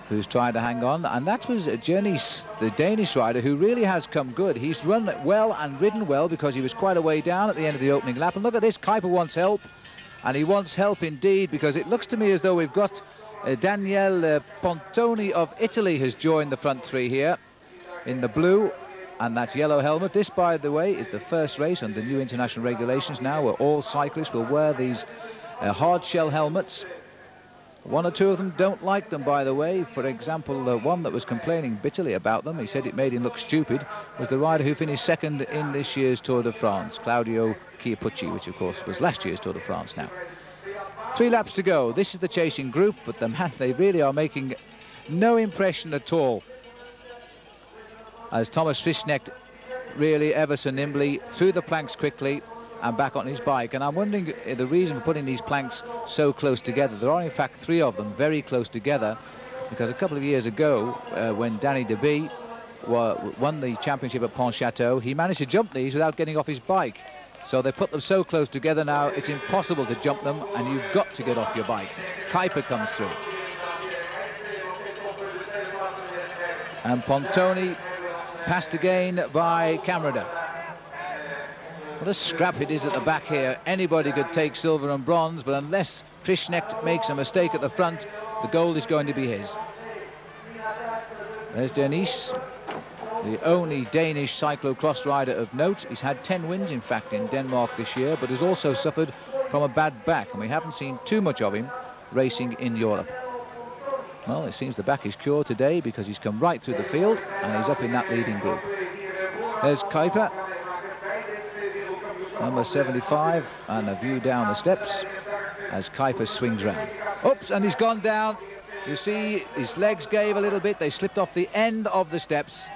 who's trying to hang on, and that was Janice, the Danish rider, who really has come good. He's run well and ridden well because he was quite a way down at the end of the opening lap. And look at this, Kuiper wants help, and he wants help indeed, because it looks to me as though we've got Daniele Pontoni of Italy has joined the front three here in the blue and that yellow helmet. This, by the way, is the first race under new international regulations now, where all cyclists will wear these hard shell helmets. One or two of them don't like them, by the way. For example, one that was complaining bitterly about them, he said it made him look stupid, was the rider who finished second in this year's Tour de France, Claudio Chiappucci, which of course was last year's Tour de France now. 3 laps to go. This is the chasing group, but the man, they really are making no impression at all, as Thomas Frischknecht really ever so nimbly through the planks quickly and back on his bike. And I'm wondering the reason for putting these planks so close together. There are in fact 3 of them very close together, because a couple of years ago when Danny Deby won the championship at Pontchâteau, he managed to jump these without getting off his bike. So they put them so close together now, it's impossible to jump them, and you've got to get off your bike. Kuiper comes through. And Pontoni passed again by Camrada. What a scrap it is at the back here. Anybody could take silver and bronze, but unless Frischknecht makes a mistake at the front, the gold is going to be his. There's Denise, the only Danish cyclocross rider of note. He's had 10 wins, in fact, in Denmark this year, but has also suffered from a bad back, and we haven't seen too much of him racing in Europe. Well, it seems the back is cured today, because he's come right through the field, and he's up in that leading group. There's Kuiper, number 75, and a view down the steps as Kuiper swings round. Oops, and he's gone down. You see his legs gave a little bit. They slipped off the end of the steps.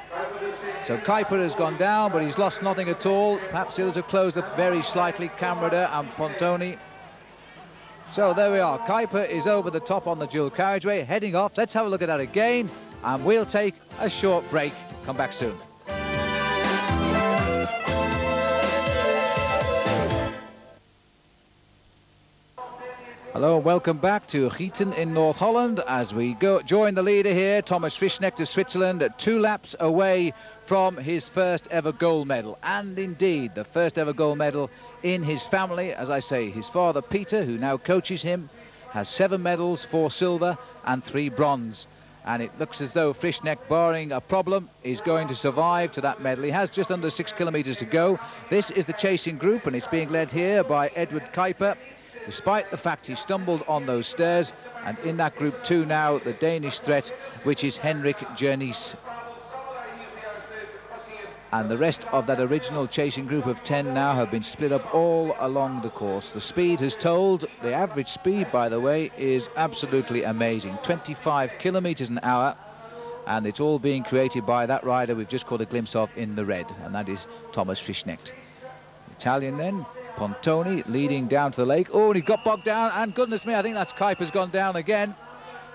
So Kuiper has gone down, but he's lost nothing at all. Perhaps the others have closed up very slightly, Camrada and Pontoni. So there we are. Kuiper is over the top on the dual carriageway, heading off. Let's have a look at that again, and we'll take a short break. Come back soon. Hello and welcome back to Gieten in North Holland as we go join the leader here, Thomas Frischknecht of Switzerland, 2 laps away from his first ever gold medal, and indeed the first ever gold medal in his family. As I say, his father Peter, who now coaches him, has 7 medals, 4 silver and 3 bronze, and it looks as though Frischknecht, barring a problem, is going to survive to that medal. He has just under 6 kilometers to go. This is the chasing group, and it's being led here by Edward Kuiper, despite the fact he stumbled on those stairs. And in that group 2 now, the Danish threat, which is Henrik Janice. And the rest of that original chasing group of 10 now have been split up all along the course. The speed has told. The average speed, by the way, is absolutely amazing. 25 kilometers an hour. And it's all being created by that rider we've just caught a glimpse of in the red. And that is Thomas Frischknecht. Italian then. Pontoni leading down to the lake. Oh, and he got bogged down, and goodness me, I think that's Kuiper's gone down again.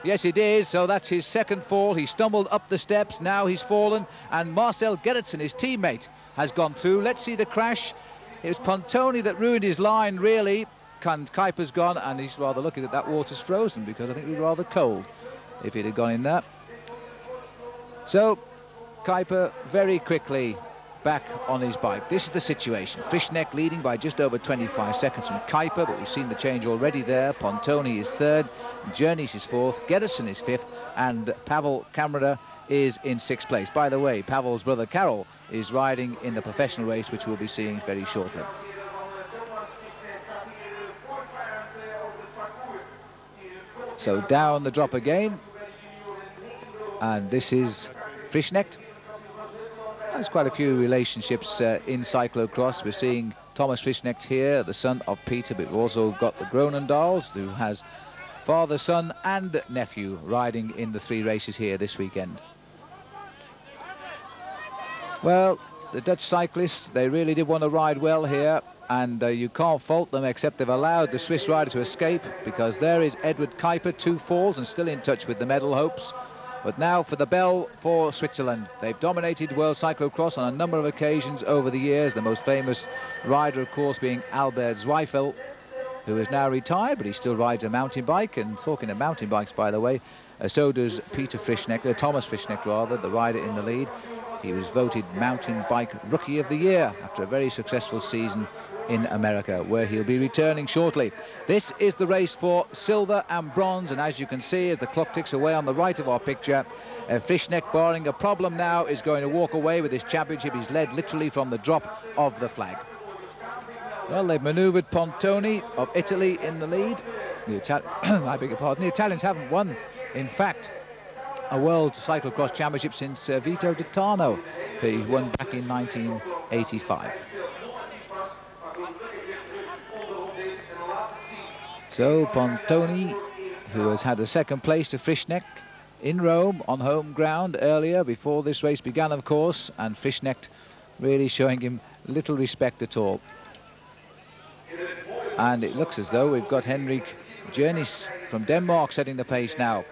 Yes, it is. So that's his second fall. He stumbled up the steps. Now he's fallen, and Marcel Gerritsen, his teammate, has gone through. Let's see the crash. It was Pontoni that ruined his line, really. Kuiper's gone, and he's rather lucky that that water's frozen, because I think it was rather cold if it had gone in there. So Kuiper very quickly back on his bike. This is the situation. Frischknecht leading by just over 25 seconds from Kuiper, but we've seen the change already there. Pontoni is 3rd, Janice is 4th, Gerritsen is 5th, and Pavel Camrada is in 6th place. By the way, Pavel's brother Karol is riding in the professional race, which we'll be seeing very shortly. So down the drop again, and this is Frischknecht. There's quite a few relationships in cyclocross. We're seeing Thomas Frischknecht here, the son of Peter, but we've also got the Gronendals, who has father, son and nephew riding in the 3 races here this weekend. Well, the Dutch cyclists, they really did want to ride well here, and you can't fault them, except they've allowed the Swiss rider to escape, because there is Edward Kuiper, 2 falls and still in touch with the medal hopes. But now for the bell for Switzerland. They've dominated world cyclocross on a number of occasions over the years, the most famous rider, of course, being Albert Zweifel, who is now retired, but he still rides a mountain bike. And talking of mountain bikes, by the way, So does Peter Frischnecht, Thomas Frischnecht rather, the rider in the lead. He was voted Mountain Bike Rookie of the Year after a very successful season in America, where he'll be returning shortly. This is the race for silver and bronze, and as you can see, as the clock ticks away on the right of our picture, Frischnecht, barring a problem now, is going to walk away with this championship. He's led literally from the drop of the flag. Well, they've manoeuvred Pontoni of Italy in the lead. I beg your pardon, the Italians haven't won, in fact, a World Cyclocross Championship since Vito D'Attano. He won back in 1985. So Pontoni, who has had a second place to Frischnecht in Rome on home ground earlier, before this race began, of course, and Frischnecht really showing him little respect at all. And it looks as though we've got Henrik Jernis from Denmark setting the pace now.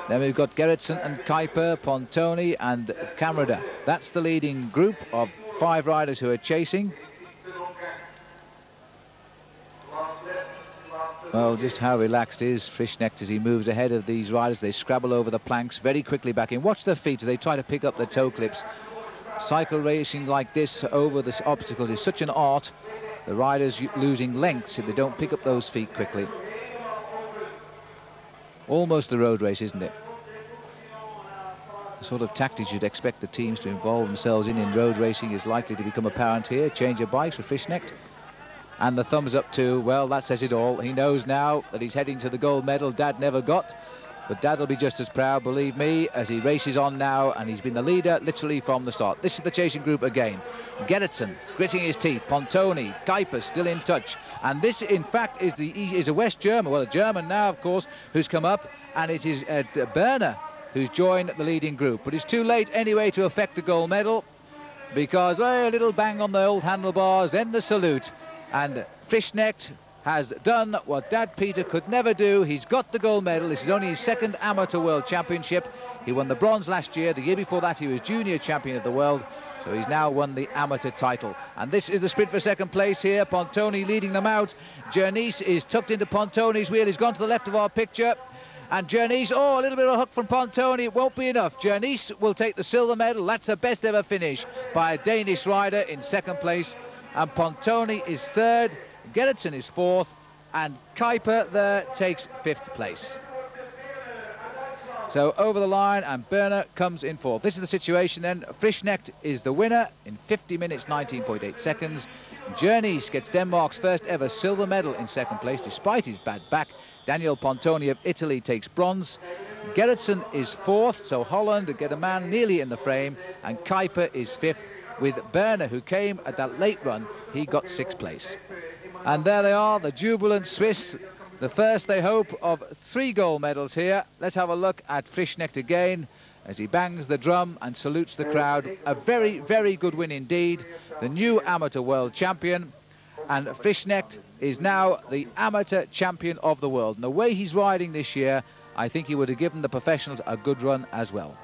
Then we've got Gerritsen and Kuiper, Pontoni and Kamrada. That's the leading group of 5 riders who are chasing. Well, just how relaxed is Frischnecht as he moves ahead of these riders. They scrabble over the planks very quickly back in. Watch their feet as they try to pick up the toe clips. Cycle racing like this over this obstacle is such an art. The riders losing lengths if they don't pick up those feet quickly. Almost a road race, isn't it? The sort of tactics you'd expect the teams to involve themselves in road racing is likely to become apparent here. Change of bikes for Frischnecht. And the thumbs up too, well, that says it all. He knows now that he's heading to the gold medal Dad never got. But Dad will be just as proud, believe me, as he races on now, and he's been the leader literally from the start. This is the chasing group again. Gerritsen gritting his teeth, Pontoni, Kuiper still in touch. And this, in fact, is a West German, well, a German now, of course, who's come up, and it is Berner who's joined the leading group. But it's too late anyway to affect the gold medal, because a little bang on the old handlebars, then the salute. And Frischnecht has done what Dad Peter could never do. He's got the gold medal. This is only his second amateur world championship. He won the bronze last year. The year before that, he was junior champion of the world. So he's now won the amateur title. And this is the sprint for second place here. Pontoni leading them out. Jernis is tucked into Pontoni's wheel. He's gone to the left of our picture. And Jernis, oh, a little bit of a hook from Pontoni. It won't be enough. Jernis will take the silver medal. That's the best ever finish by a Danish rider in second place. And Pontoni is third. Gerritsen is fourth, and Kuiper there takes fifth place. So over the line, and Berner comes in fourth. This is the situation then. Frischnecht is the winner in 50 minutes, 19.8 seconds. Jernis gets Denmark's first ever silver medal in second place, despite his bad back. Daniel Pontoni of Italy takes bronze. Gerritsen is fourth, so Holland get a man nearly in the frame, and Kuiper is fifth, with Berner, who came at that late run. He got sixth place. And there they are, the jubilant Swiss, the first, they hope, of 3 gold medals here. Let's have a look at Frischnecht again as he bangs the drum and salutes the crowd. A very, very good win indeed. The new amateur world champion. And Frischnecht is now the amateur champion of the world. And the way he's riding this year, I think he would have given the professionals a good run as well.